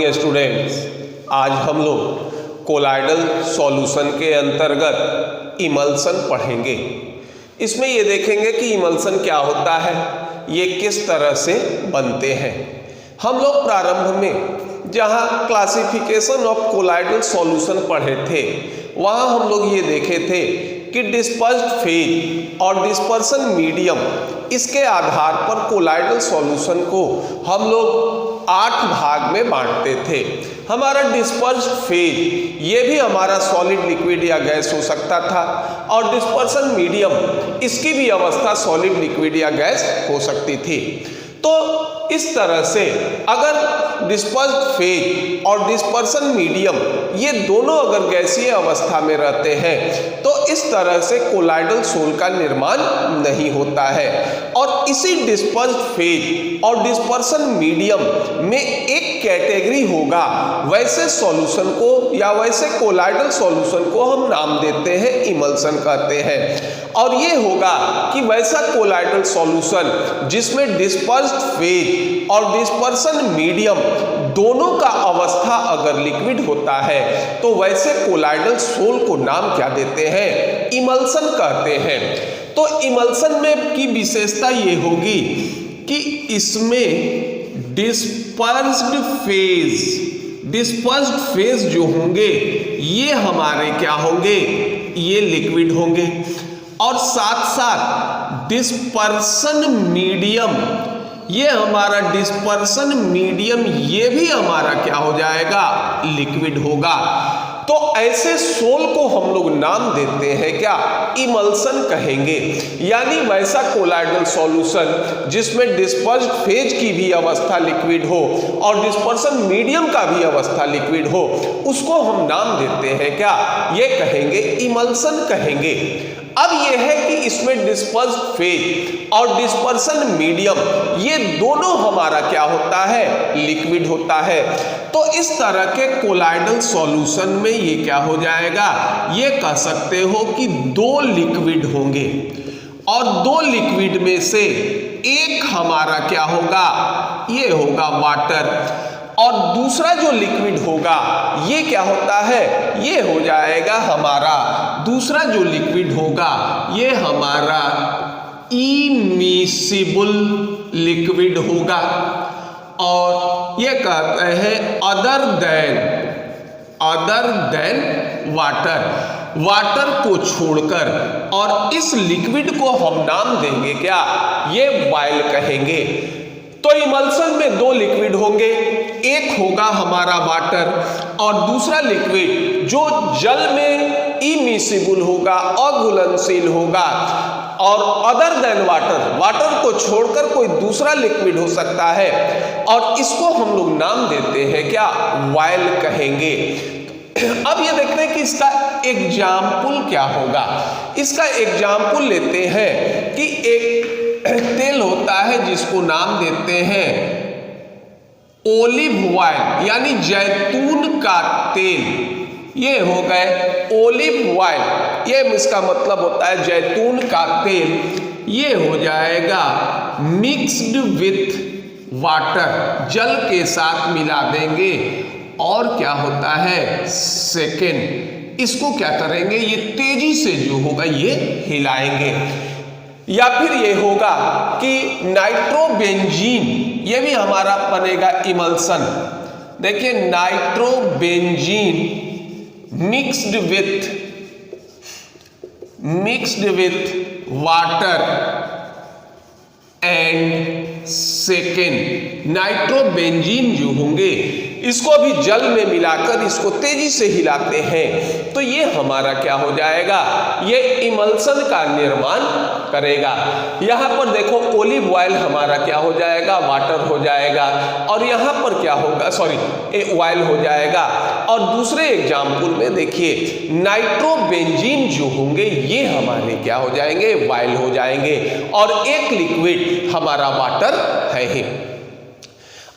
Morning students. आज हम लोग कोलाइडल सॉल्यूशन के अंतर्गत इमल्सन पढ़ेंगे। इसमें ये देखेंगे कि इमल्सन क्या होता है, ये किस तरह से बनते हैं। हम लोग प्रारंभ में जहाँ क्लासिफिकेशन ऑफ कोलाइडल सॉल्यूशन पढ़े थे, वहाँ हम लोग ये देखे थे कि डिस्पर्स्ड फेज और डिस्पर्सन मीडियम, इसके आधार पर कोलाइडल सॉल्यूशन को हम लोग 8 भाग में बांटते थे। हमारा डिस्पर्स्ड फेज, ये भी हमारा सॉलिड, लिक्विड या गैस हो सकता था, और डिस्पर्सन मीडियम, इसकी भी अवस्था सॉलिड, लिक्विड या गैस हो सकती थी। तो इस तरह से अगर डिस्पर्स्ड फेज और डिस्पर्सन मीडियम ये दोनों अगर गैसीय अवस्था में रहते हैं तो इस तरह से कोलाइडल सोल का निर्माण नहीं होता है। और इसी डिस्पर्स्ड फेज और डिस्पर्सन मीडियम में एक कैटेगरी होगा, वैसे सॉल्यूशन को या वैसे कोलाइडल सॉल्यूशन को हम नाम देते हैं इमल्सन कहते हैं। और ये होगा कि वैसा कोलाइडल सॉल्यूशन जिसमें डिस्पर्स्ड फेज और डिस्पर्सन मीडियम दोनों का अवस्था अगर लिक्विड होता है तो वैसे कोलाइडल सोल को नाम क्या देते हैं, इमल्सन कहते हैं। तो इमल्सन में की विशेषता ये होगी कि इसमें डिस्पर्स्ड फेज जो होंगे ये हमारे क्या होंगे, ये लिक्विड होंगे, और साथ साथ डिस्पर्सन मीडियम, ये हमारा डिस्पर्सन मीडियम ये भी हमारा क्या हो जाएगा, लिक्विड होगा। तो ऐसे सोल को हम लोग नाम देते हैं क्या, इमल्सन कहेंगे। यानी वैसा कोलाइडल सॉल्यूशन जिसमें डिस्पर्स्ड फेज की भी अवस्था लिक्विड हो और डिस्पर्सन मीडियम का भी अवस्था लिक्विड हो, उसको हम नाम देते हैं क्या, ये कहेंगे इमल्सन कहेंगे। अब यह है कि इसमें डिस्पर्स्ड फेज और डिस्पर्सन मीडियम ये दोनों हमारा क्या होता है, लिक्विड होता है। तो इस तरह के कोलाइडल सॉल्यूशन में ये क्या हो जाएगा, ये कह सकते हो कि 2 लिक्विड होंगे, और 2 लिक्विड में से एक हमारा क्या होगा, ये होगा वाटर, और दूसरा जो लिक्विड होगा ये क्या होता है, ये हो जाएगा हमारा, दूसरा जो लिक्विड होगा ये हमारा इमिसिबल लिक्विड होगा। और ये कहते हैं अदर देन वाटर को छोड़कर, और इस लिक्विड को हम नाम देंगे क्या, ये वाइल कहेंगे। तो इमल्सन में 2 लिक्विड होंगे, एक होगा हमारा वाटर और दूसरा लिक्विड जो जल में इमिसिबल होगा, अघुलनशील होगा, और अदर देन वाटर को छोड़कर कोई दूसरा लिक्विड हो सकता है, और इसको हम लोग नाम देते हैं क्या, वाइल कहेंगे। अब ये देखते हैं कि इसका एग्जाम्पल क्या होगा। इसका एग्जाम्पल लेते हैं कि एक तेल होता है जिसको नाम देते हैं ओलिव ऑयल, यानी जैतून का तेल। ये हो गए ओलिव ऑयल, ये इसका मतलब होता है जैतून का तेल। ये हो जाएगा मिक्स्ड विथ वाटर, जल के साथ मिला देंगे, और क्या होता है, सेकेंड, इसको क्या करेंगे, ये तेजी से जो होगा ये हिलाएंगे। या फिर ये होगा कि नाइट्रोबेंजीन, ये भी हमारा बनेगा इमल्सन। देखिए nitrobenzene mixed with water and second, nitrobenzene जो होंगे इसको भी जल में मिलाकर इसको तेजी से हिलाते हैं, तो ये हमारा क्या हो जाएगा, ये इमल्सन का निर्माण करेगा। यहाँ पर देखो ओलिव ऑयल हमारा क्या हो जाएगा, वाटर हो जाएगा, और यहाँ पर क्या होगा, ऑयल हो जाएगा। और दूसरे एग्जाम्पल में देखिए नाइट्रोबेंजीन जो होंगे ये हमारे क्या हो जाएंगे, वाइल हो जाएंगे, और एक लिक्विड हमारा वाटर है ही।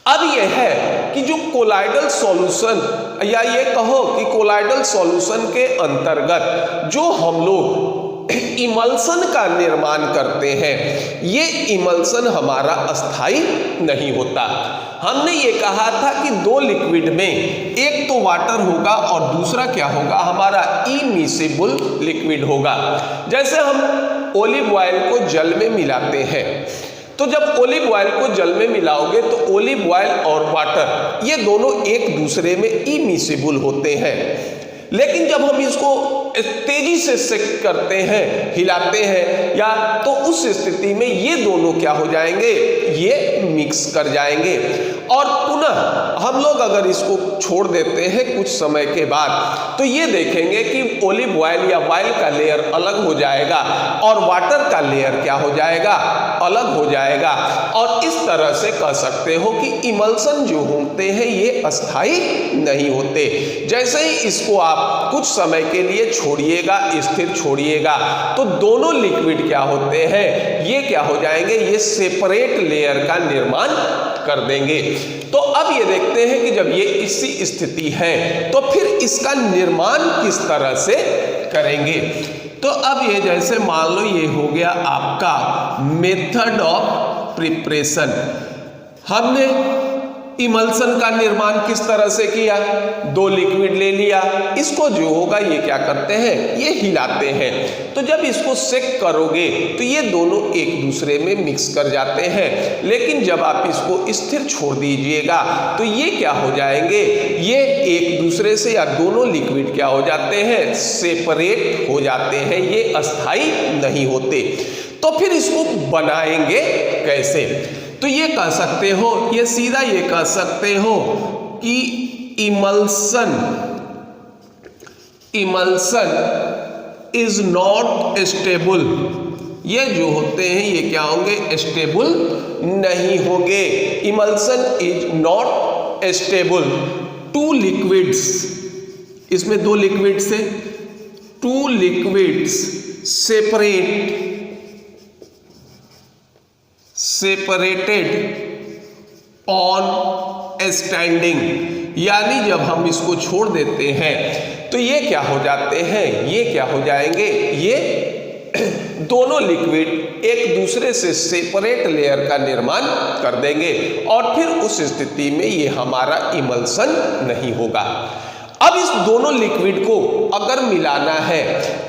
अब यह है कि जो कोलाइडल सॉल्यूशन, या ये कहो कि कोलाइडल सॉल्यूशन के अंतर्गत जो हम लोग इमल्सन का निर्माण करते हैं, ये इमल्सन हमारा अस्थाई नहीं होता। हमने ये कहा था कि दो लिक्विड में एक तो वाटर होगा और दूसरा क्या होगा, हमारा इमिसिबल लिक्विड होगा। जैसे हम ओलिव ऑयल को जल में मिलाते हैं, तो जब ओलिव ऑयल को जल में मिलाओगे तो ओलिव ऑयल और वाटर ये दोनों एक दूसरे में इमिसिबल होते हैं। लेकिन जब हम इसको तेजी से सेक करते हैं, हिलाते हैं या, तो उस स्थिति में ये दोनों क्या हो जाएंगे, ये मिक्स कर जाएंगे। और पुनः हम लोग अगर इसको छोड़ देते हैं कुछ समय के बाद, तो ये देखेंगे कि ओलिव ऑयल या ऑयल का लेयर अलग हो जाएगा और वाटर का लेयर क्या हो जाएगा, अलग हो जाएगा। और इस तरह से कह सकते हो कि इमल्सन जो होते हैं ये अस्थाई नहीं होते। जैसे ही इसको आप कुछ समय के लिए छोड़िएगा, स्थिर छोड़िएगा, तो दोनों लिक्विड क्या होते हैं, ये क्या हो जाएंगे, ये सेपरेट लेयर का निर्माण कर देंगे। तो अब ये देखते हैं कि जब ये इसी स्थिति है तो फिर इसका निर्माण किस तरह से करेंगे। तो अब ये जैसे मान लो ये हो गया आपका मेथड ऑफ प्रिपरेशन। हमने इमल्सन का निर्माण किस तरह से किया, दो लिक्विड ले लिया, इसको जो होगा ये क्या करते हैं, ये हिलाते हैं। तो जब इसको सेक करोगे तो ये दोनों एक दूसरे में मिक्स कर जाते हैं। लेकिन जब आप इसको स्थिर छोड़ दीजिएगा तो ये क्या हो जाएंगे, ये एक दूसरे से या दोनों लिक्विड क्या हो जाते हैं, सेपरेट हो जाते हैं, ये अस्थाई नहीं होते। तो फिर इसको बनाएंगे कैसे, तो ये कह सकते हो, ये सीधा ये कह सकते हो कि इमल्सन इज नॉट स्टेबल। ये जो होते हैं ये क्या होंगे, स्टेबल नहीं होंगे। Emulsion is not stable. Two liquids, इसमें दो लिक्विड्स है, two liquids separated on standing, यानी जब हम इसको छोड़ देते हैं तो ये क्या हो जाते हैं, ये क्या हो जाएंगे, ये दोनों लिक्विड एक दूसरे से सेपरेट लेयर का निर्माण कर देंगे और फिर उस स्थिति में ये हमारा इमल्सन नहीं होगा। अब इस दोनों लिक्विड को अगर मिलाना है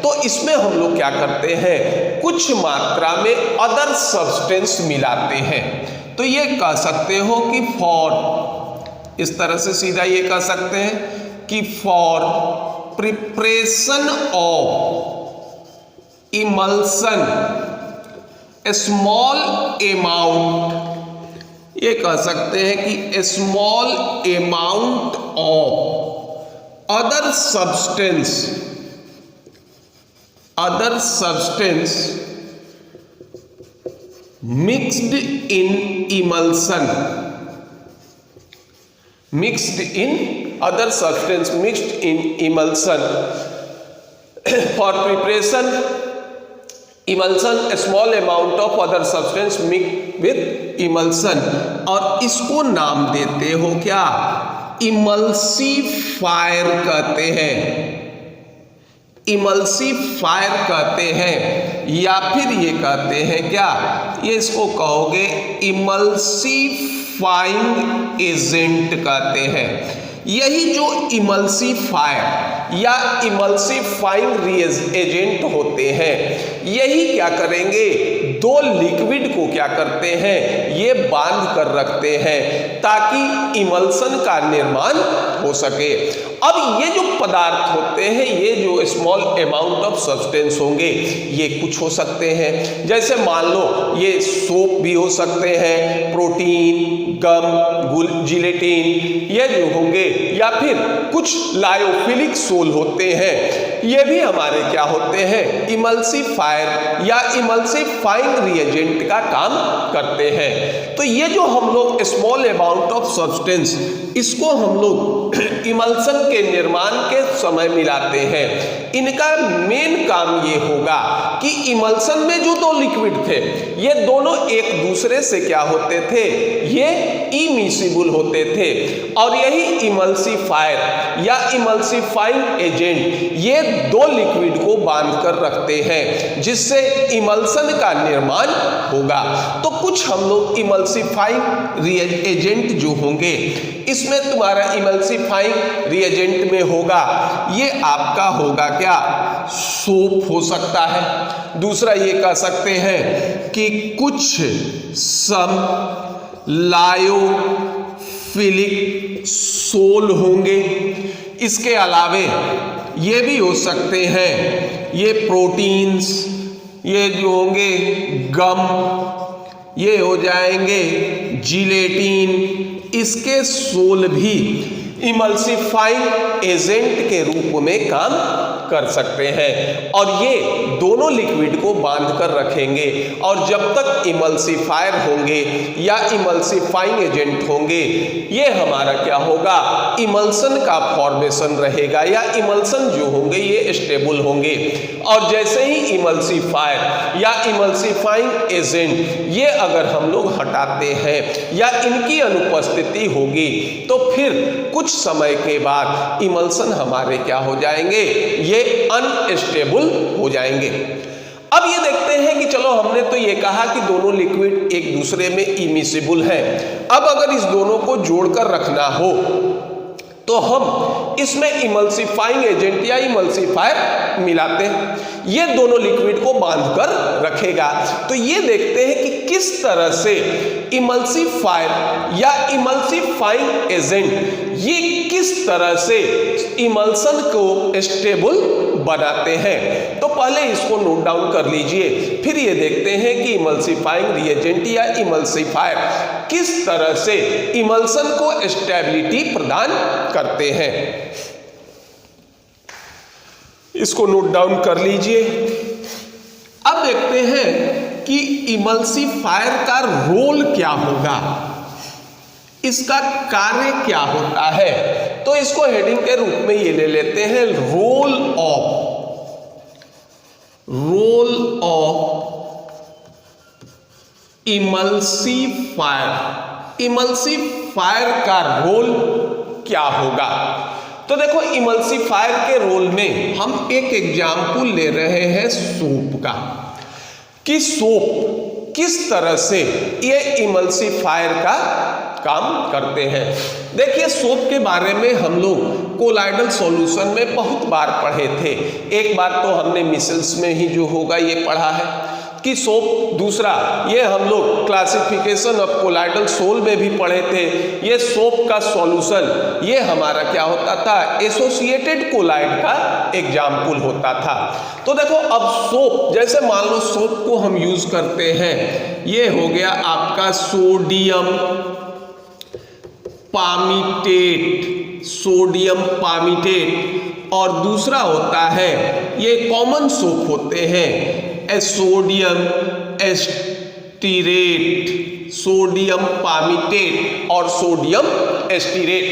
तो इसमें हम लोग क्या करते हैं, कुछ मात्रा में अदर सब्सटेंस मिलाते हैं। तो ये कह सकते हो कि फॉर, इस तरह से सीधा ये कह सकते हैं कि for preparation of emulsion small amount, ये कह सकते हैं कि small amount of other substance mixed in emulsion, other substance mixed in emulsion for preparation emulsion, a small amount of other substance mixed with emulsion, और इसको नाम देते हो क्या, इमल्सिफायर कहते हैं, इमल्सिफायर कहते हैं, या फिर ये कहते हैं क्या, ये इसको कहोगे इमल्सिफाइंग एजेंट कहते हैं। यही जो इमल्सिफायर या इमल्सिफाइंग एजेंट होते हैं, यही क्या करेंगे, दो लिक्विड को क्या करते हैं, ये बांध कर रखते हैं ताकि इमल्सन का निर्माण हो सके। अब ये जो पदार्थ होते हैं, ये जो स्मॉल अमाउंट ऑफ सब्सटेंस होंगे, ये कुछ हो सकते हैं, जैसे मान लो ये सोप भी हो सकते हैं, प्रोटीन, गम, जिलेटिन, ये जो होंगे, या फिर कुछ लायोफिलिक सोल होते हैं, ये भी हमारे क्या होते हैं, इमल्सिफायर या इमल्सिफाइंग रिएजेंट का काम करते हैं। तो ये जो हम लोग स्मॉल अमाउंट ऑफ सब्सटेंस, इसको हम लोग इमल्सन के निर्माण के समय मिलाते हैं। इनका मेन काम ये होगा कि इमल्सन में जो दो लिक्विड थे ये दोनों एक दूसरे से क्या होते थे, ये इमिसिबल होते थे, और यही इमल्सिफायर या इमल्सिफाइंग एजेंट ये दो लिक्विड को बांध कर रखते हैं जिससे इमल्सन का निर्माण होगा। तो कुछ हम लोग इमल्सिफाइंग रिएजेंट जो होंगे, इसमें तुम्हारा इमल्सिफाइंग रिएजेंट में होगा, ये आपका होगा क्या, सोप हो सकता है। दूसरा ये कह सकते हैं कि कुछ सम लायोफिलिक सोल होंगे। इसके अलावे ये भी हो सकते हैं, ये प्रोटीन्स, ये जो होंगे गम, ये हो जाएंगे जिलेटिन, इसके सोल भी इमल्सिफाइंग एजेंट के रूप में काम कर सकते हैं और ये दोनों लिक्विड को बांध कर रखेंगे। और जब तक इमल्सिफायर होंगे या इमल्सिफाइंग एजेंट होंगे, ये हमारा क्या होगा, इमल्सन का फॉर्मेशन रहेगा या इमल्सन जो होंगे ये स्टेबल होंगे। और जैसे ही इमल्सिफायर या इमल्सिफाइंग एजेंट ये अगर हम लोग हटाते हैं या इनकी अनुपस्थिति होगी तो फिर कुछ समय के बाद इमल्सन हमारे क्या हो जाएंगे, ये अनस्टेबल हो जाएंगे। अब ये देखते हैं कि चलो हमने तो ये कहा कि दोनों लिक्विड एक दूसरे में इमिसिबल है। अब अगर इस दोनों को जोड़कर रखना हो तो हम इसमें इमल्सिफाइंग एजेंट या इमल्सिफायर मिलाते हैं, ये दोनों लिक्विड को बांधकर रखेगा। तो ये देखते हैं कि किस तरह से इमल्सिफायर या इमल्सिफाइंग एजेंट ये किस तरह से इमल्सन को स्टेबल बनाते हैं। तो पहले इसको नोट डाउन कर लीजिए, फिर ये देखते हैं कि इमल्सिफाइंग रिएजेंट या इमल्सिफायर किस तरह से इमल्सन को स्टेबिलिटी प्रदान करते हैं। इसको नोट डाउन कर लीजिए। अब देखते हैं कि इमल्सिफायर का रोल क्या होगा, इसका कार्य क्या होता है। तो इसको हेडिंग के रूप में ये ले लेते हैं, रोल ऑफ इमल्सिफायर। इमल्सिफायर का रोल क्या होगा। तो देखो इमल्सिफायर के रोल में हम एक एग्जाम्पल ले रहे हैं सोप का, कि सोप किस तरह से ये इमल्सिफायर का काम करते हैं। देखिए सोप के बारे में हम लोग कोलाइडल सॉल्यूशन में बहुत बार पढ़े थे। एक बार तो हमने मिसल्स में ही जो होगा ये पढ़ा है कि सोप, दूसरा ये हम लोग क्लासिफिकेशन ऑफ कोलाइडल सोल में भी पढ़े थे। ये सोप का सॉल्यूशन ये हमारा क्या होता था, एसोसिएटेड कोलाइड का एग्जाम्पल होता था। तो देखो अब सोप, जैसे मान लो सोप को हम यूज करते हैं, ये हो गया आपका सोडियम पामीटेट, सोडियम पामीटेट, और दूसरा होता है ये कॉमन सोप होते हैं सोडियम एस्टीरेट, सोडियम पामीटेट और सोडियम एस्टीरेट।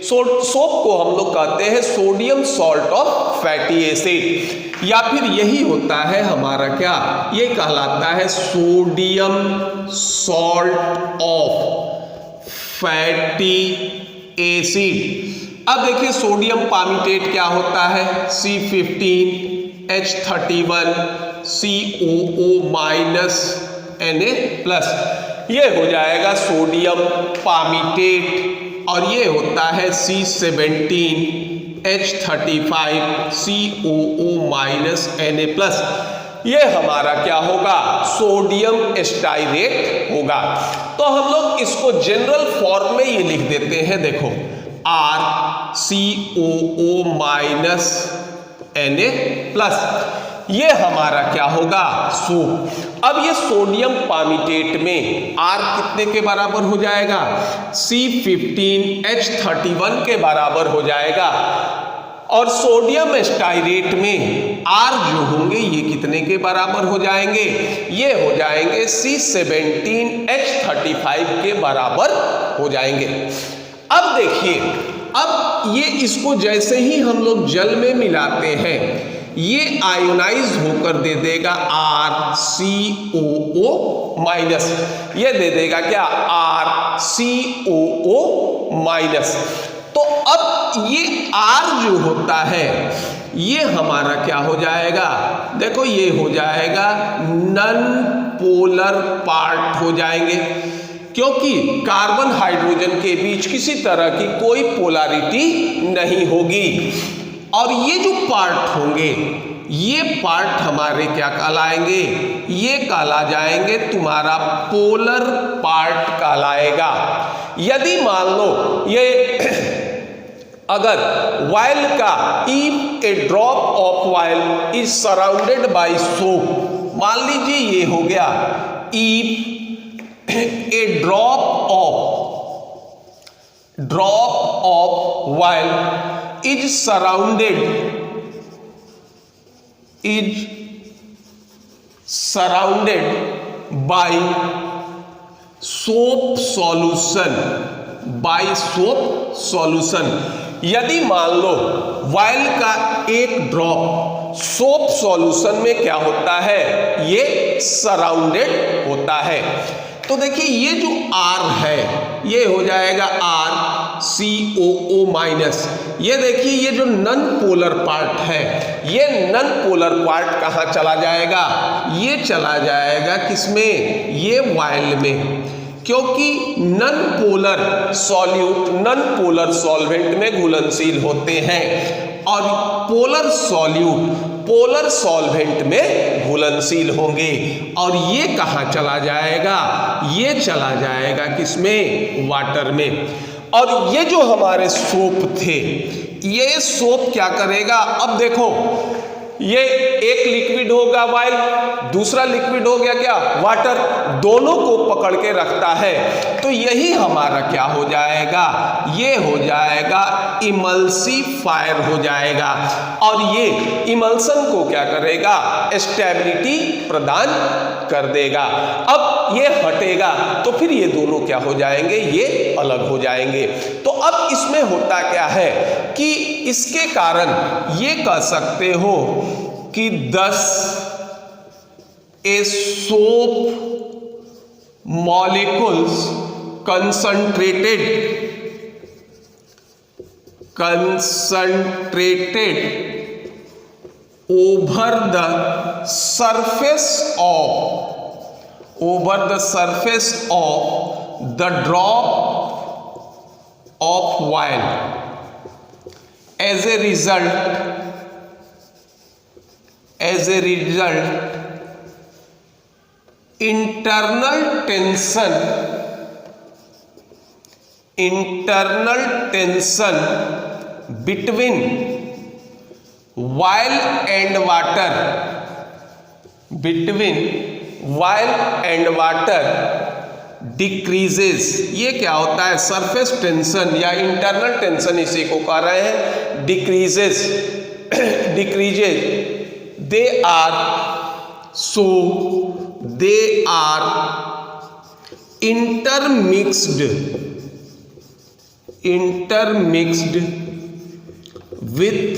सोप को हम लोग कहते हैं sodium salt of fatty acid, या फिर यही होता है हमारा क्या, ये कहलाता है sodium salt of fatty acid. अब देखिए सोडियम पामीटेट क्या होता है, C15H31 COO माइनस Na+, ये हो जाएगा सोडियम पामीटेट, और ये होता है C17H35 COO माइनस Na+, ये हमारा क्या होगा, सोडियम एस्टाइरेट होगा। तो हम लोग इसको जनरल फॉर्म में ये लिख देते हैं, देखो RCOO माइनस Na+, ये हमारा क्या होगा, सोप। अब ये सोडियम पामीटेट में R कितने के बराबर हो जाएगा, C15H31 के बराबर हो जाएगा, और सोडियम एस्टाइरेट में R जो होंगे ये कितने के बराबर हो जाएंगे, ये हो जाएंगे C17H35 के बराबर हो जाएंगे। अब देखिए, अब ये इसको जैसे ही हम लोग जल में मिलाते हैं, ये आयोनाइज होकर दे देगा RCOO माइनस, ये दे देगा क्या RCOO माइनस। तो अब ये R जो होता है ये हमारा क्या हो जाएगा, देखो ये हो जाएगा नन पोलर पार्ट हो जाएंगे, क्योंकि कार्बन हाइड्रोजन के बीच किसी तरह की कोई पोलैरिटी नहीं होगी। और ये जो पार्ट होंगे ये पार्ट हमारे क्या कहलाएंगे, ये कहला जाएंगे तुम्हारा पोलर पार्ट कहलाएगा। यदि मान लो ये अगर वाइल का if A drop of while is surrounded by soap, मान लीजिए ये हो गया if A drop of while is surrounded by soap solution, यदि मान लो वाइल का एक ड्रॉप सोप सॉल्यूशन में क्या होता है, ये सराउंडेड होता है। तो देखिए ये जो R है ये हो जाएगा RCOO माइनस। ये देखिए ये जो नन पोलर पार्ट है ये नन पोलर पार्ट कहाँ चला जाएगा, ये चला जाएगा किसमें, ये वाइल में, क्योंकि नन पोलर सॉल्वेंट में घुलनशील होते हैं और पोलर सॉल्वेंट में घुलनशील होंगे। और ये कहाँ चला जाएगा, ये चला जाएगा किसमें, वाटर में। और ये जो हमारे सोप थे ये सोप क्या करेगा, अब देखो ये एक लिक्विड होगा वाइल, दूसरा लिक्विड हो गया क्या, वाटर, दोनों को पकड़ के रखता है। तो यही हमारा क्या हो जाएगा, ये हो जाएगा इमल्सिफायर हो जाएगा। और ये इमल्सन को क्या करेगा, स्टेबिलिटी प्रदान कर देगा। अब ये हटेगा तो फिर ये दोनों क्या हो जाएंगे, ये अलग हो जाएंगे। तो अब इसमें होता क्या है कि इसके कारण ये कह सकते हो कि 10 soap molecules concentrated over the surface of the drop of wine. As a result, internal tension between wine and water decreases. ये क्या होता है, सरफेस टेंशन या इंटरनल टेंशन इसी को कह रहे हैं, decreases. They are intermixed with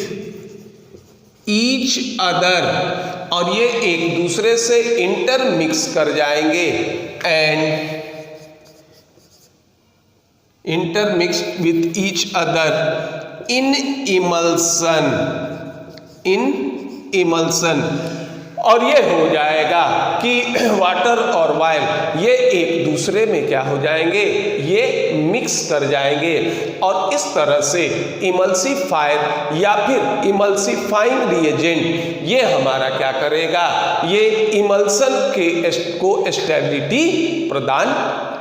each other, और ये एक दूसरे से इंटरमिक्स कर जाएंगे and intermixed with each other in emulsion। और ये हो जाएगा कि वाटर और वाइल ये एक दूसरे में क्या हो जाएंगे, ये मिक्स कर जाएंगे। और इस तरह से इमल्सिफायर या फिर इमल्सिफाइंग रिएजेंट ये हमारा क्या करेगा, ये इमल्सन को स्टेबिलिटी प्रदान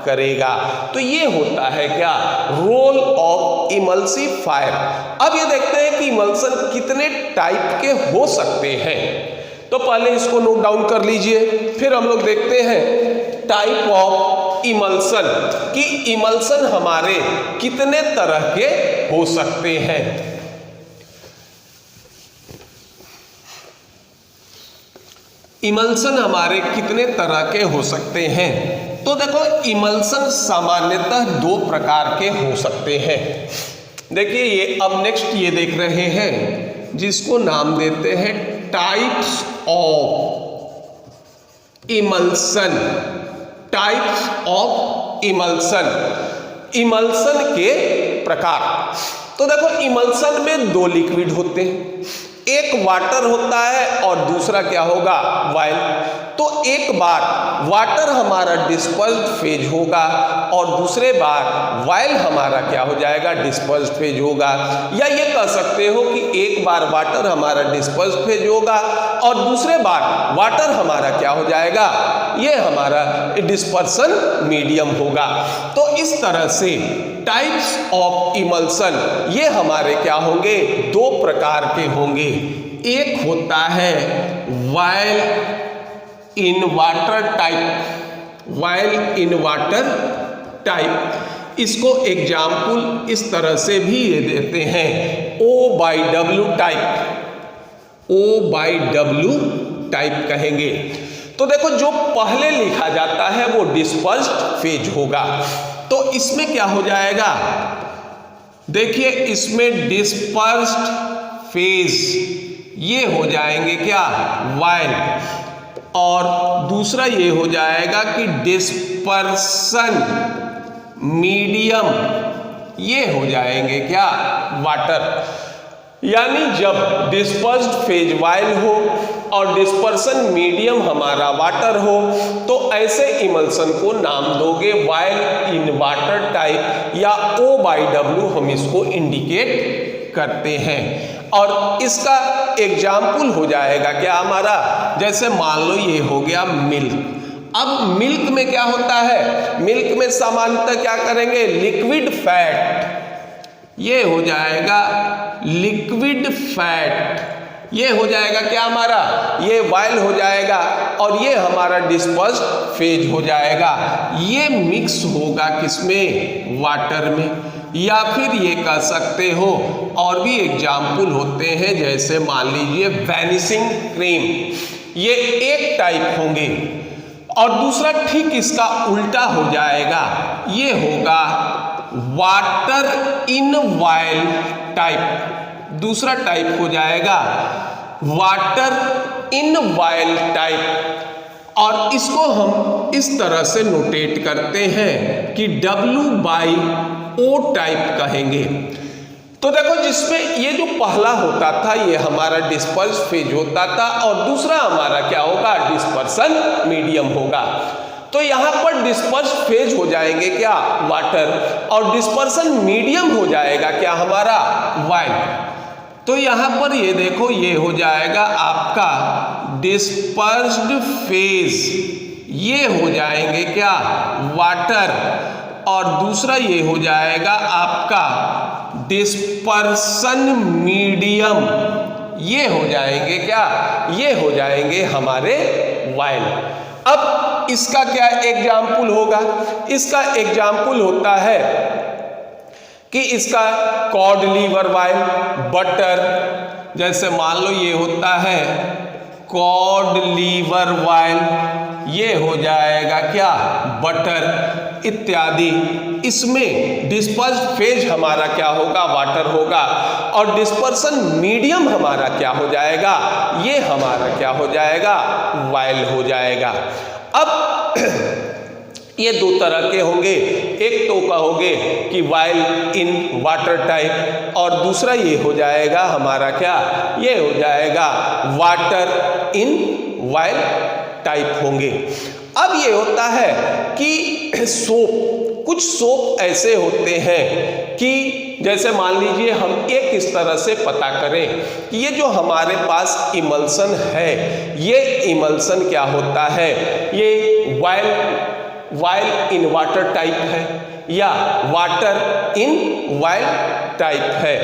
करेगा। तो ये होता है क्या, रोल ऑफ इमल्सिफायर। अब ये देखते हैं कि इमल्सन कितने टाइप के हो सकते हैं। तो पहले इसको नोट डाउन कर लीजिए, फिर हम लोग देखते हैं टाइप ऑफ इमल्सन कि इमल्सन हमारे कितने तरह के हो सकते हैं। इमल्सन हमारे कितने तरह के हो सकते हैं, तो देखो इमल्सन सामान्यतः दो प्रकार के हो सकते हैं। देखिए ये अब नेक्स्ट ये देख रहे हैं जिसको नाम देते हैं types of emulsion, types of emulsion, emulsion के प्रकार। तो देखो इमल्सन में दो लिक्विड होते हैं, एक वाटर होता है और दूसरा क्या होगा, वाइल। तो एक बार वाटर हमारा डिस्पर्स्ड फेज होगा और दूसरे बार वाइल हमारा क्या हो जाएगा, डिस्पर्स्ड फेज होगा। या ये कह सकते हो कि एक बार वाटर हमारा डिस्पर्स्ड फेज होगा और दूसरे बार वाटर हमारा क्या हो जाएगा, ये हमारा डिस्पर्सन मीडियम होगा। तो इस तरह से टाइप्स ऑफ इमल्सन ये हमारे क्या होंगे, दो प्रकार के होंगे। एक होता है while in water type, while in water type. इसको एग्जाम्पल इस तरह से भी ये देते हैं, O/W टाइप, O/W टाइप कहेंगे। तो देखो जो पहले लिखा जाता है वो डिस्पर्स्ड फेज होगा। तो इसमें क्या हो जाएगा, देखिए इसमें डिस्पर्स्ड फेज ये हो जाएंगे क्या, वाइल, और दूसरा ये हो जाएगा कि डिस्पर्सन मीडियम ये हो जाएंगे क्या, वाटर। यानी जब डिस्पर्स्ड फेज वाइल हो और डिस्पर्सन मीडियम हमारा वाटर हो तो ऐसे इमल्सन को नाम दोगे वाइल इन वाटर टाइप या O/W हम इसको इंडिकेट करते हैं। और इसका एग्जाम्पल हो जाएगा क्या हमारा, जैसे मान लो ये हो गया मिल्क। अब मिल्क में क्या होता है, मिल्क में सामान्यतः क्या करेंगे, लिक्विड फैट ये हो जाएगा, लिक्विड फैट ये हो जाएगा क्या हमारा, ये वाइल हो जाएगा और ये हमारा डिस्पर्स्ड फेज हो जाएगा। ये मिक्स होगा किसमें, वाटर में। या फिर ये कह सकते हो और भी एग्जाम्पल होते हैं, जैसे मान लीजिए वैनिशिंग क्रीम, ये एक टाइप होंगे और दूसरा ठीक इसका उल्टा हो जाएगा, ये होगा वाटर इन वाइल टाइप। दूसरा टाइप हो जाएगा वाटर इन वाइल टाइप और इसको हम इस तरह से नोटेट करते हैं कि W/O टाइप कहेंगे। तो देखो जिसमें ये जो पहला होता था ये हमारा डिस्पर्स फेज होता था और दूसरा हमारा क्या होगा, डिस्पर्सन मीडियम होगा। तो यहां पर डिस्पर्स फेज हो जाएंगे क्या, वाटर, और डिस्पर्सन मीडियम हो जाएगा क्या हमारा, वाइल। तो यहां पर ये देखो ये हो जाएगा आपका डिस्पर्स्ड फेज, ये हो जाएंगे क्या, वाटर, और दूसरा ये हो जाएगा आपका डिस्पर्सन मीडियम, ये हो जाएंगे क्या, ये हो जाएंगे हमारे वाइल। अब इसका क्या एग्जाम्पल होगा, इसका एग्जाम्पल होता है कि इसका कॉड लीवर वाइल, बटर, जैसे मान लो ये होता है कॉड लीवर वाइल, ये हो जाएगा क्या, बटर इत्यादि। इसमें डिस्पर्स्ड फेज हमारा क्या होगा, वाटर होगा, और डिस्पर्सन मीडियम हमारा क्या हो जाएगा, ये हमारा क्या हो जाएगा, वाइल हो जाएगा। अब ये दो तरह के होंगे, एक तो कहोगे कि वाइल इन वाटर टाइप और दूसरा ये हो जाएगा हमारा क्या, ये हो जाएगा वाटर इन वाइल टाइप होंगे। अब ये होता है कि सोप, कुछ सोप ऐसे होते हैं कि जैसे मान लीजिए हम एक इस तरह से पता करें कि ये जो हमारे पास इमल्सन है, ये इमल्सन क्या होता है, ये वाइल इन वाटर टाइप है या वाटर इन वाइल टाइप है।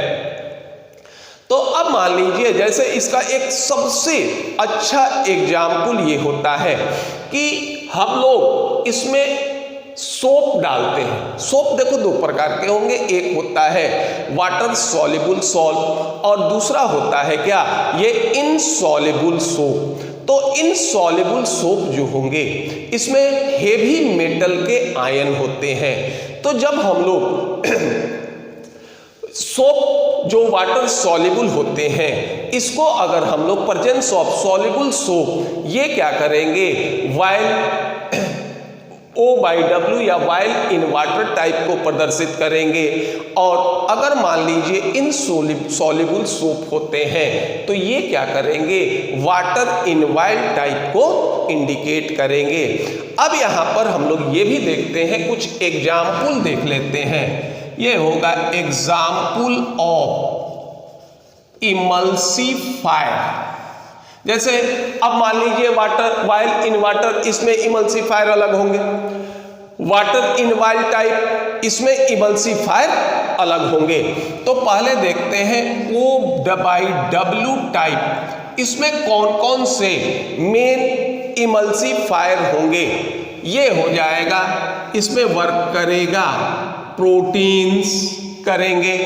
तो अब मान लीजिए जैसे इसका एक सबसे अच्छा एग्जाम्पल ये होता है कि हम लोग इसमें सोप डालते हैं। सोप देखो दो प्रकार के होंगे, एक होता है वाटर सॉल्युबल सॉल्ट और दूसरा होता है क्या, ये इनसॉल्युबल सोप। तो इनसॉल्युबल सोप जो होंगे इसमें हेवी मेटल के आयन होते हैं। तो जब हम लोग सोप जो वाटर सॉल्युबल होते हैं, इसको अगर हम लोग प्रेजेंस ऑफ सॉल्युबल सोप ये क्या करेंगे, वाइल O/W या वाइल इन वाटर टाइप को प्रदर्शित करेंगे। और अगर मान लीजिए इन सॉल्युबल सोप होते हैं तो ये क्या करेंगे, वाटर इन वाइल टाइप को इंडिकेट करेंगे। अब यहाँ पर हम लोग ये भी देखते हैं, कुछ एग्जाम्पल देख लेते हैं। ये होगा एग्जाम्पल ऑफ इमल्सिफायर। जैसे अब मान लीजिए वाटर वाइल इन वाटर, इसमें इमल्सिफायर अलग होंगे, वाटर इन वाइल टाइप इसमें इमल्सिफायर अलग होंगे। तो पहले देखते हैं O/W टाइप, इसमें कौन कौन से मेन इमल्सिफायर होंगे। ये हो जाएगा, इसमें वर्क करेगा प्रोटीन्स करेंगे,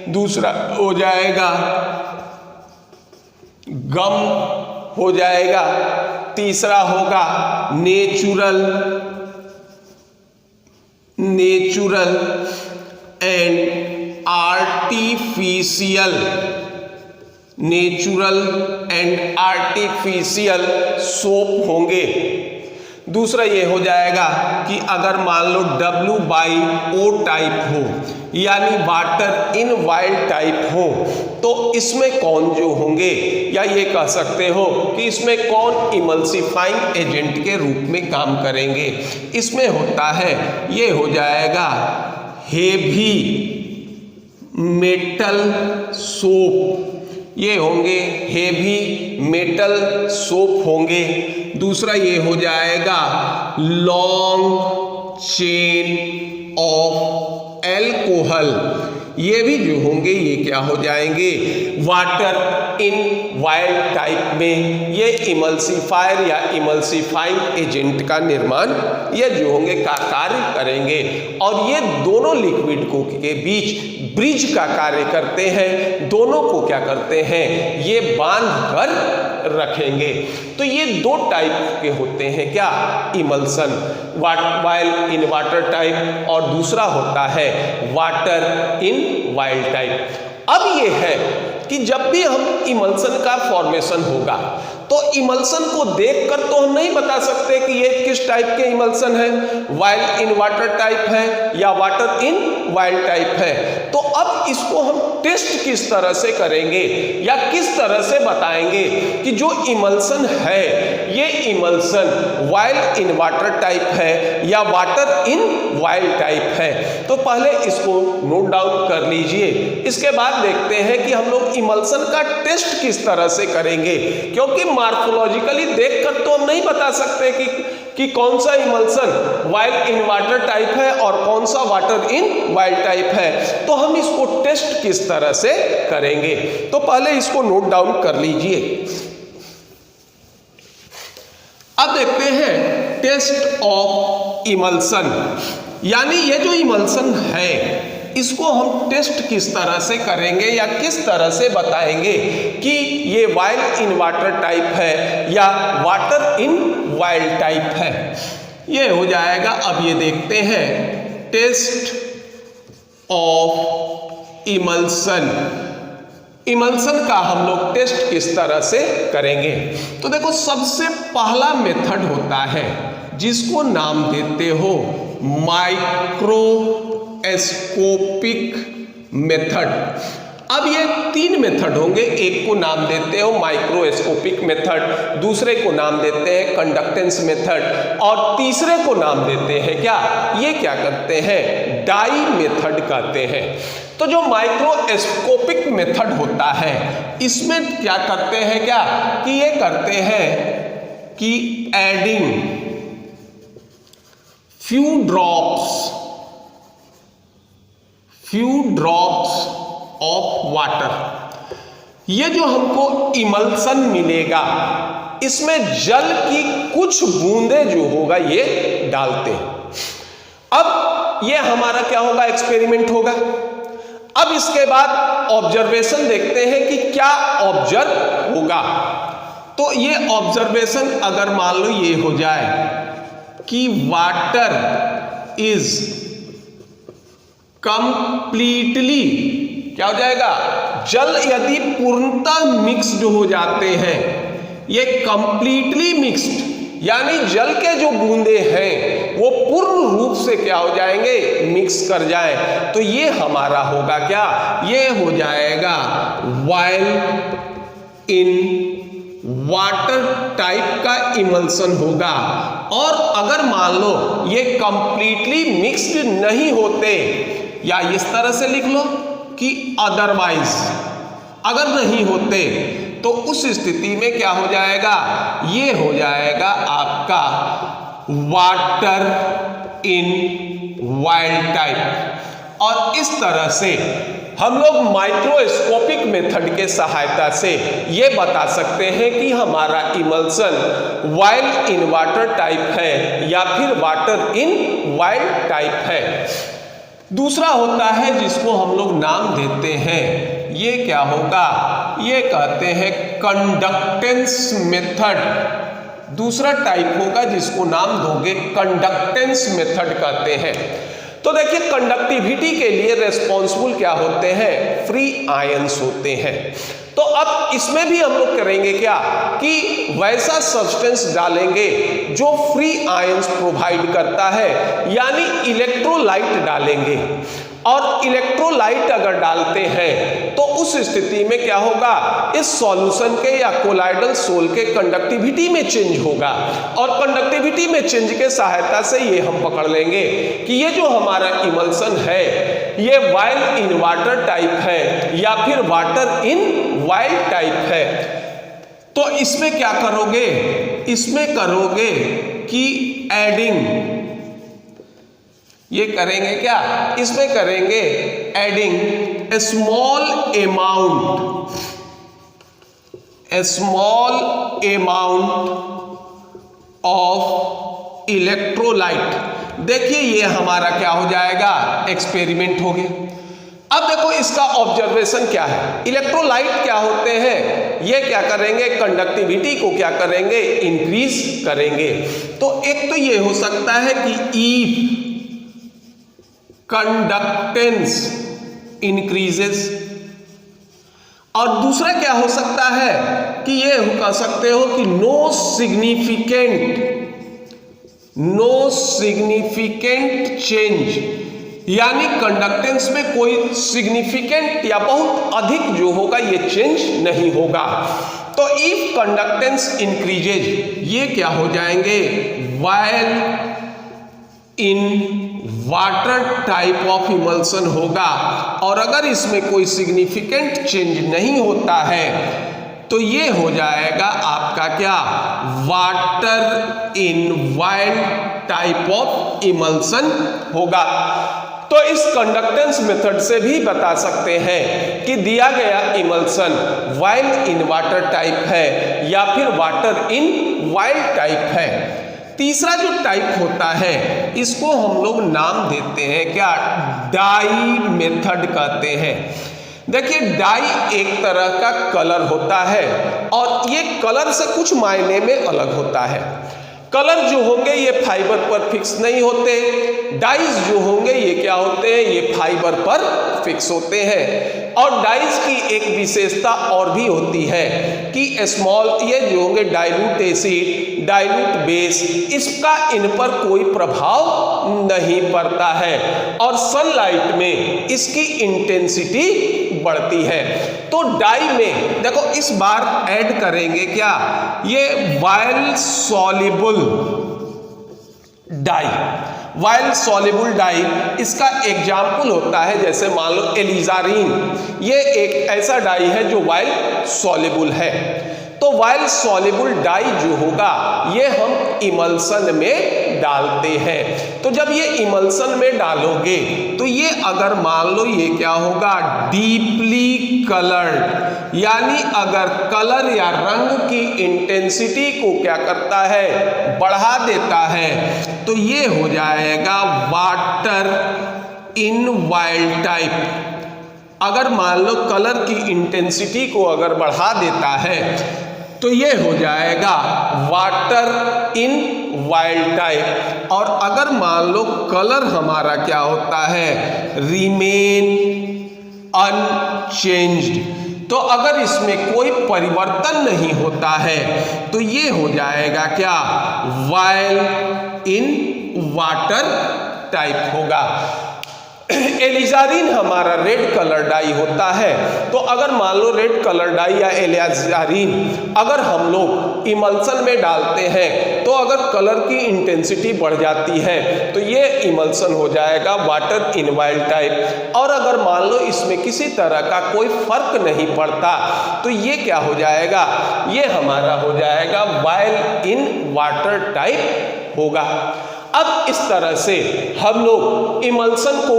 दूसरा हो जाएगा गम हो जाएगा, तीसरा होगा नेचुरल एंड आर्टिफिशियल, सोप होंगे। दूसरा ये हो जाएगा कि अगर मान लो W/O टाइप हो, यानी वाटर इन वाइल टाइप हो, तो इसमें कौन जो होंगे, या ये कह सकते हो कि इसमें कौन इमल्सिफाइंग एजेंट के रूप में काम करेंगे। इसमें होता है, ये हो जाएगा हेवी मेटल सोप, ये होंगे हेवी मेटल सोप होंगे। दूसरा ये हो जाएगा लॉन्ग चेन ऑफ एल्कोहल, ये भी जो होंगे ये क्या हो जाएंगे, वाटर इन वाइल टाइप में ये इमल्सिफायर या इमल्सिफाइंग एजेंट का निर्माण ये जो होंगे का कार्य करेंगे। और ये दोनों लिक्विड को के बीच ब्रिज का कार्य करते हैं, दोनों को क्या करते हैं, ये बांध कर रखेंगे। तो ये दो टाइप के होते हैं क्या, emulsion, while in water type, और दूसरा होता है वाटर इन वाइल टाइप। अब ये है कि जब भी हम इमल्सन का फॉर्मेशन होगा तो इमल्सन को देखकर तो हम नहीं बता सकते कि ये किस टाइप के इमल्सन है, वाइल इन वाटर टाइप है या वाटर इन वाइल टाइप है। तो अब इसको हम टेस्ट किस तरह से करेंगे या किस तरह से बताएंगे कि जो इमल्सन है ये emulsion while in water type है या वाटर इन वाइल टाइप है। तो पहले इसको नोट डाउन कर लीजिए, इसके बाद देखते हैं कि हम लोग इमल्सन का टेस्ट किस तरह से करेंगे, क्योंकि मार्फोलॉजिकली देखकर तो हम नहीं बता सकते कि कौन सा emulsion while in water type है और कौन सा वाटर इन वाइल टाइप है। तो हम इसको टेस्ट किस तरह से करेंगे, तो पहले इसको नोट डाउन कर लीजिए। अब देखते हैं टेस्ट ऑफ इमल्सन, यानी ये जो इमल्सन है इसको हम टेस्ट किस तरह से करेंगे या किस तरह से बताएंगे कि ये वाइल इन वाटर टाइप है या वाटर इन वाइल टाइप है। ये हो जाएगा, अब ये देखते हैं टेस्ट ऑफ इमल्सन। इमल्सन का हम लोग टेस्ट किस तरह से करेंगे, तो देखो सबसे पहला मेथड होता है जिसको नाम देते हो माइक्रोस्कोपिक मेथड। अब ये तीन मेथड होंगे, एक को नाम देते हो माइक्रोस्कोपिक मेथड, दूसरे को नाम देते हैं कंडक्टेंस मेथड, और तीसरे को नाम देते हैं क्या, ये क्या करते हैं, डाई मेथड कहते हैं। तो जो माइक्रोस्कोपिक मेथड होता है इसमें क्या करते हैं क्या कि ये करते हैं कि adding few drops of water. ये जो हमको इमल्सन मिलेगा इसमें जल की कुछ बूंदे जो होगा ये डालते हैं। अब ये हमारा क्या होगा, एक्सपेरिमेंट होगा। अब इसके बाद ऑब्जर्वेशन देखते हैं कि क्या ऑब्जर्व होगा। तो ये ऑब्जर्वेशन अगर मान लो ये हो जाए कि वाटर इज कंप्लीटली क्या हो जाएगा, जल यदि पूर्णतः मिक्स्ड हो जाते हैं, ये कंप्लीटली मिक्स्ड, यानी जल के जो बूंदे हैं वो पूर्ण रूप से क्या हो जाएंगे, मिक्स कर जाए, तो ये हमारा होगा क्या, ये हो जाएगा वाइल इन वाटर टाइप का इमल्सन होगा। और अगर मान लो ये कंप्लीटली मिक्स्ड नहीं होते, या इस तरह से लिख लो कि अदरवाइज, अगर नहीं होते, तो उस स्थिति में क्या हो जाएगा, ये हो जाएगा आपका वाटर इन वाइल्ड टाइप। और इस तरह से हम लोग माइक्रोस्कोपिक मेथड के सहायता से ये बता सकते हैं कि हमारा emulsion wild in water type है या फिर वाटर इन वाइल्ड टाइप है। दूसरा होता है जिसको हम लोग नाम देते हैं, ये क्या होगा, ये कहते हैं कंडक्टेंस मेथड। दूसरा टाइप होगा जिसको नाम दोगे कंडक्टेंस मेथड कहते हैं। तो देखिए कंडक्टिविटी के लिए रेस्पॉन्सिबल क्या होते हैं, फ्री आयंस होते हैं। तो अब इसमें भी हम लोग करेंगे क्या कि वैसा सब्सटेंस डालेंगे जो फ्री आयंस प्रोवाइड करता है, यानी इलेक्ट्रोलाइट डालेंगे। और इलेक्ट्रोलाइट अगर डालते हैं तो उस स्थिति में क्या होगा, इस सॉल्यूशन के या कोलाइडल सोल के कंडक्टिविटी में चेंज होगा। और कंडक्टिविटी में चेंज के सहायता से ये हम पकड़ लेंगे कि ये जो हमारा इमल्सन है ये वाइल इन वाटर टाइप है या फिर वाटर इन वाइल्ड टाइप है। तो इसमें क्या करोगे, इसमें करोगे कि एडिंग, ये करेंगे क्या, इसमें करेंगे adding small amount of electrolyte. देखिए ये हमारा क्या हो जाएगा, एक्सपेरिमेंट हो गया। अब देखो इसका ऑब्जर्वेशन क्या है, इलेक्ट्रोलाइट क्या होते हैं, ये क्या करेंगे, कंडक्टिविटी को क्या करेंगे, इंक्रीज करेंगे। तो एक तो ये हो सकता है कि इफ कंडक्टेंस इंक्रीजेस, और दूसरा क्या हो सकता है कि ये कह सकते हो कि नो सिग्निफिकेंट चेंज, यानी कंडक्टेंस में कोई सिग्निफिकेंट या बहुत अधिक जो होगा ये चेंज नहीं होगा। तो इफ कंडक्टेंस इंक्रीजेज, ये क्या हो जाएंगे, while in water type of emulsion होगा। और अगर इसमें कोई सिग्निफिकेंट चेंज नहीं होता है तो ये हो जाएगा आपका क्या, water in wild type of emulsion होगा। तो इस कंडक्टेंस मेथड से भी बता सकते हैं कि दिया गया emulsion while in water type है या फिर वाटर इन वाइल्ड टाइप है। तीसरा जो टाइप होता है इसको हम लोग नाम देते हैं क्या, डाई मेथड कहते हैं। देखिए डाई एक तरह का कलर होता है और ये कलर से कुछ मायने में अलग होता है। कलर जो होंगे ये फाइबर पर फिक्स नहीं होते, डाइज जो होंगे ये क्या होते हैं, ये फाइबर पर फिक्स होते हैं। और डाइज की एक विशेषता और भी होती है कि स्मॉल, ये जो होंगे डाइल्यूट एसिड, डाइल्यूट बेस, इसका इन पर कोई प्रभाव नहीं पड़ता है और सनलाइट में इसकी इंटेंसिटी बढ़ती है। तो डाई में देखो इस बार ऐड करेंगे क्या, ये while soluble dye, while soluble dye, इसका एग्जाम्पल होता है जैसे मान लो एलिजारीन, ये एक ऐसा डाई है जो वाइल सॉल्युबल है। तो वाइल सॉल्युबल डाई जो होगा ये हम इमल्सन में डालते हैं। तो जब ये इमल्सन में डालोगे तो ये अगर मान लो ये क्या होगा, डीपली कलर्ड, यानी अगर कलर या रंग की इंटेंसिटी को क्या करता है, बढ़ा देता है, तो ये हो जाएगा वाटर इन वाइल्ड टाइप। अगर मान लो कलर की इंटेंसिटी को अगर बढ़ा देता है तो ये हो जाएगा वाटर इन वाइल्ड टाइप। और अगर मान लो कलर हमारा क्या होता है, रिमेन अनचेंज्ड। तो अगर इसमें कोई परिवर्तन नहीं होता है तो ये हो जाएगा क्या, वाइल इन वाटर टाइप होगा। एलिजारिन हमारा रेड कलर डाई होता है, तो अगर मान लो रेड कलर डाई या एलिजारिन अगर हम लोग इमल्सन में डालते हैं तो अगर कलर की इंटेंसिटी बढ़ जाती है तो ये इमल्सन हो जाएगा वाटर इन वाइल टाइप। और अगर मान लो इसमें किसी तरह का कोई फर्क नहीं पड़ता तो ये क्या हो जाएगा, ये हमारा हो जाएगा वाइल इन वाटर टाइप होगा। अब इस तरह से हम लोग इमल्सन को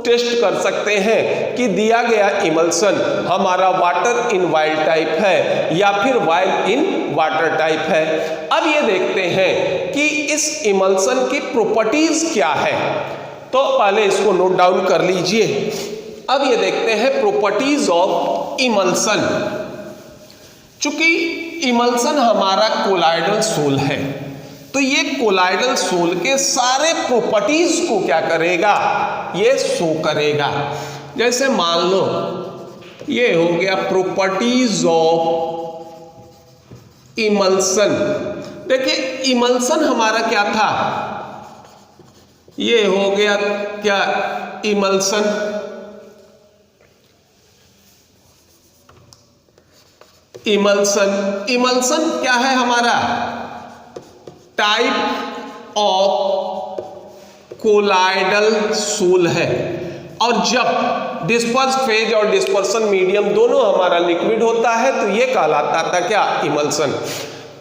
टेस्ट कर सकते हैं कि दिया गया इमल्सन हमारा वाटर इन वाइल टाइप है या फिर वाइल इन वाटर टाइप है। अब ये देखते हैं कि इस इमल्सन की प्रॉपर्टीज क्या है, तो पहले इसको नोट डाउन कर लीजिए। अब ये देखते हैं प्रॉपर्टीज ऑफ इमल्सन। चूंकि इमल्सन हमारा कोलाइडल सोल है तो ये कोलाइडल सोल के सारे प्रॉपर्टीज को क्या करेगा, ये शो करेगा। जैसे मान लो ये हो गया प्रॉपर्टीज ऑफ इमल्सन। देखिए इमल्सन हमारा क्या था, ये हो गया क्या इमल्सन। इमल्सन क्या है हमारा, टाइप ऑफ कोलाइडल सोल है। और जब डिस्पर्स फेज और डिस्पर्सन मीडियम दोनों हमारा लिक्विड होता है तो ये कहलाता था क्या, इमल्सन।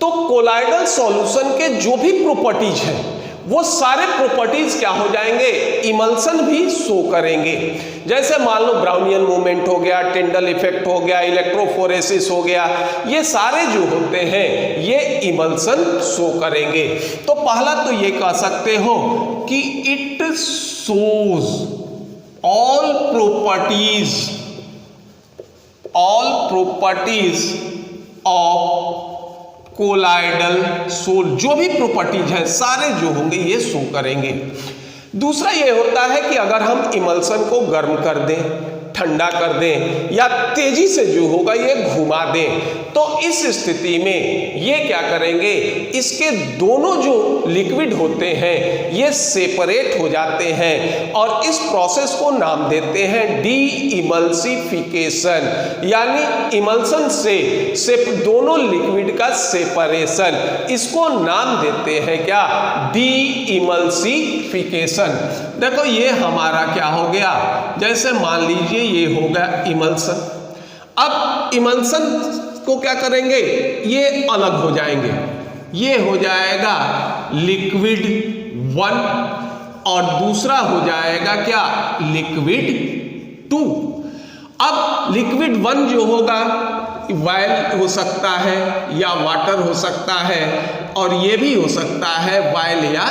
तो कोलाइडल सॉल्यूशन के जो भी प्रॉपर्टीज हैं वो सारे प्रॉपर्टीज क्या हो जाएंगे, इमल्सन भी शो करेंगे। जैसे मान लो ब्राउनियन मूवमेंट हो गया, टिंडल इफेक्ट हो गया, इलेक्ट्रोफोरेसिस हो गया, ये सारे जो होते हैं ये इमल्सन शो करेंगे। तो पहला तो ये कह सकते हो कि it shows all properties of colloidal sol. जो भी प्रॉपर्टीज है सारे जो होंगे ये शो करेंगे। दूसरा ये होता है कि अगर हम इमल्सन को गर्म कर दें, ठंडा कर दें या तेजी से जो होगा ये घुमा दें तो इस स्थिति में ये क्या करेंगे, इसके दोनों जो लिक्विड होते हैं ये सेपरेट हो जाते हैं और इस प्रोसेस को नाम देते हैं डी इमल्सिफिकेशन, यानी इमल्सन से दोनों लिक्विड का सेपरेशन, इसको नाम देते हैं क्या, डी इमल्सिफिकेशन। देखो ये हमारा क्या हो गया, जैसे मान लीजिए ये हो गया इमल्सन। अब इमल्सन को क्या करेंगे, ये अलग हो जाएंगे, ये हो जाएगा लिक्विड 1 और दूसरा हो जाएगा क्या, लिक्विड 2। अब लिक्विड 1 जो होगा वाइल हो सकता है या वाटर हो सकता है और ये भी हो सकता है वाइल या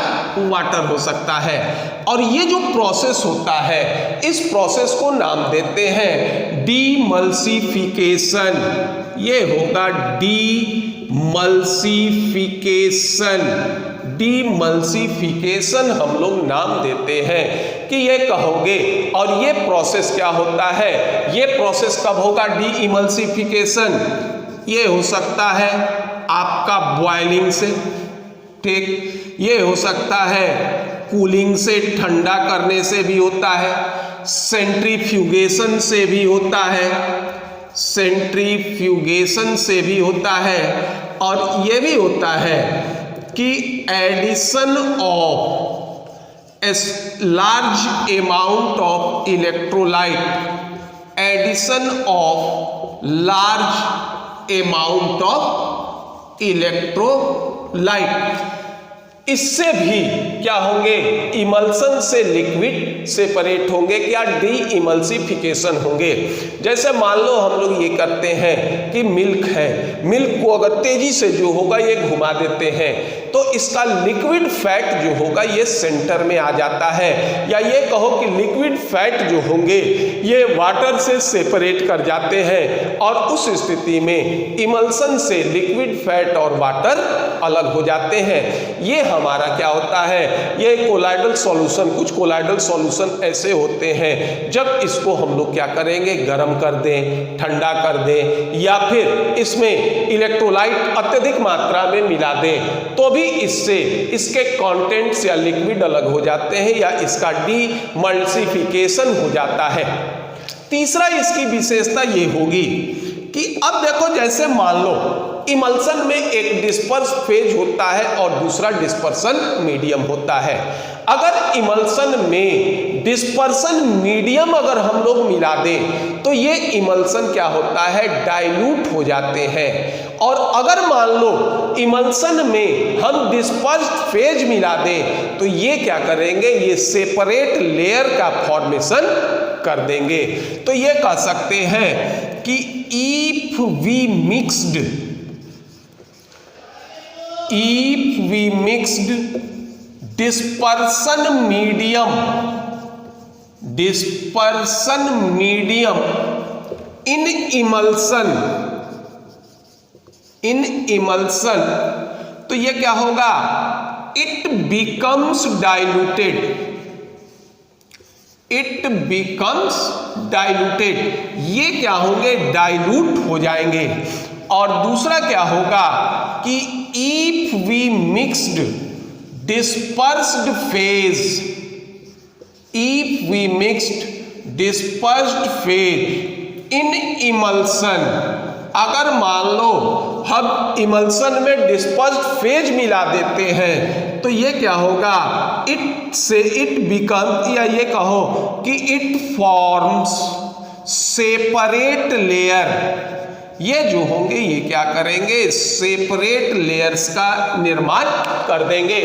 वाटर हो सकता है। और ये जो प्रोसेस होता है इस प्रोसेस को नाम देते हैं डीमल्सिफिकेशन। ये होगा डीमल्सिफिकेशन हम लोग नाम देते हैं कि ये कहोगे। और ये प्रोसेस क्या होता है, ये प्रोसेस कब होगा डीइमल्सिफिकेशन, ये हो सकता है आपका बॉइलिंग से, ठीक, ये हो सकता है कूलिंग से, ठंडा करने से भी होता है, सेंट्रीफ्यूगेशन से भी होता है, सेंट्रीफ्यूगेशन से भी होता है और ये भी होता है कि addition of large amount of electrolyte, addition of large amount of electrolyte, इससे भी क्या होंगे, इमल्सन से लिक्विड सेपरेट होंगे, क्या डी इमल्सिफिकेशन होंगे। जैसे मान लो हम लोग ये करते हैं कि मिल्क है, मिल्क को अगर तेजी से जो होगा ये घुमा देते हैं तो इसका लिक्विड फैट जो होगा ये सेंटर में आ जाता है, या ये कहो कि लिक्विड फैट जो होंगे ये वाटर से सेपरेट कर जाते हैं और उस स्थिति में इमल्सन से लिक्विड फैट और वाटर अलग हो जाते हैं। ये हमारा क्या होता है, ये कोलाइडल सॉल्यूशन, कुछ कोलाइडल सॉल्यूशन ऐसे होते हैं जब इसको हम लोग क्या करेंगे, गर्म कर दें, ठंडा कर दें, या फिर इसमें इलेक्ट्रोलाइट अत्यधिक मात्रा में मिला दें तो भी इससे इसके कंटेंट्स या लिक्विड अलग हो जाते हैं या इसका डीमल्सिफिकेशन हो जाता है। तीसरा इसकी विशेषता ये होगी कि अब देखो, जैसे मान लो इमल्सन में एक डिस्पर्स फेज होता है और दूसरा डिस्पर्सन मीडियम होता है। अगर इमल्सन में डिस्पर्सन मीडियम अगर हम लोग मिला दें तो ये इमल्सन क्या होता है, डाइल्यूट हो जाते हैं। और अगर मान लो इमल्सन में हम डिस्पर्स्ड फेज मिला दें तो ये क्या करेंगे, ये सेपरेट लेयर का फॉर्मेशन कर देंगे। तो ये कह सकते हैं कि if we mixed dispersion medium in emulsion तो ये क्या होगा, it becomes diluted, ये क्या होंगे, डाइल्यूट हो जाएंगे। और दूसरा क्या होगा कि if we mixed dispersed phase in emulsion, अगर मान लो हम इमल्सन में डिस्पर्स्ड फेज मिला देते हैं तो ये क्या होगा, इट बिकम, या ये कहो कि इट फॉर्म्स सेपरेट लेयर, ये जो होंगे ये क्या करेंगे, सेपरेट लेयर्स का निर्माण कर देंगे।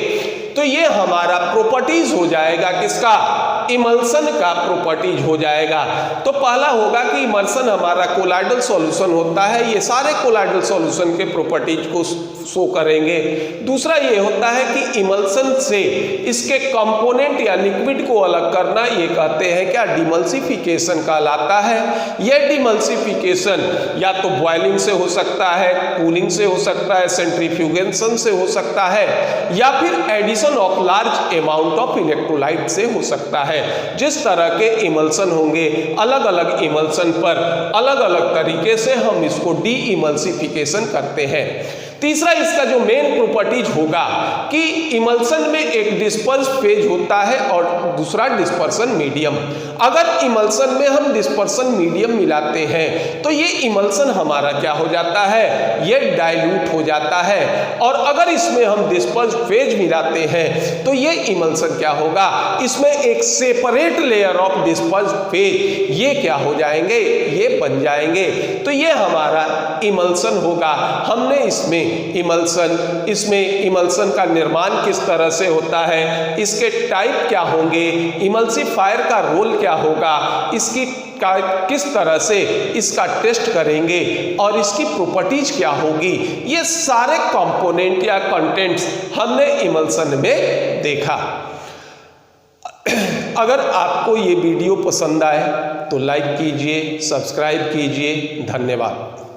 तो ये हमारा प्रॉपर्टीज हो जाएगा, किसका, इमल्सन का प्रॉपर्टीज हो जाएगा। तो पहला होगा कि इमल्सन हमारा कोलाइडल सॉल्यूशन होता है, ये सारे कोलाइडल सॉल्यूशन के प्रॉपर्टीज को शो करेंगे। दूसरा ये होता है कि इमल्सन से इसके कंपोनेंट या लिक्विड को अलग करना, ये कहते हैं क्या, डिमल्सिफिकेशन कहलाता है। यह डिमल्सिफिकेशन या तो बॉइलिंग से हो सकता है, कूलिंग से हो सकता है, सेंट्रीफ्यूगेशन से हो सकता है, या फिर addition of large amount of electrolyte से हो सकता है। जिस तरह के इमल्सन होंगे, अलग अलग इमल्सन पर अलग अलग तरीके से हम इसको डी इमल्सिफिकेशन करते हैं। तीसरा इसका जो मेन प्रॉपर्टीज होगा कि इमल्सन में एक डिस्पर्स फेज होता है और दूसरा डिस्पर्सन मीडियम। अगर इमल्सन में हम डिस्पर्सन मीडियम मिलाते हैं तो ये इमल्सन हमारा क्या हो जाता है, ये डाइल्यूट हो जाता है। और अगर इसमें हम डिस्पर्स फेज मिलाते हैं तो ये इमल्सन क्या होगा, इसमें एक separate layer of disperse phase ये क्या हो जाएंगे, ये बन जाएंगे। तो ये हमारा इमल्सन होगा। हमने इसमें इमल्सन का निर्माण किस तरह से होता है, इसके टाइप क्या होंगे, इमल्सिफायर का रोल क्या होगा, इसकी किस तरह से इसका टेस्ट करेंगे और इसकी प्रॉपर्टीज क्या होगी, ये सारे कंपोनेंट या कंटेंट्स हमने इमल्सन में देखा। अगर आपको ये वीडियो पसंद आए तो लाइक कीजिए, सब्सक्राइब कीजिए। धन्यवाद।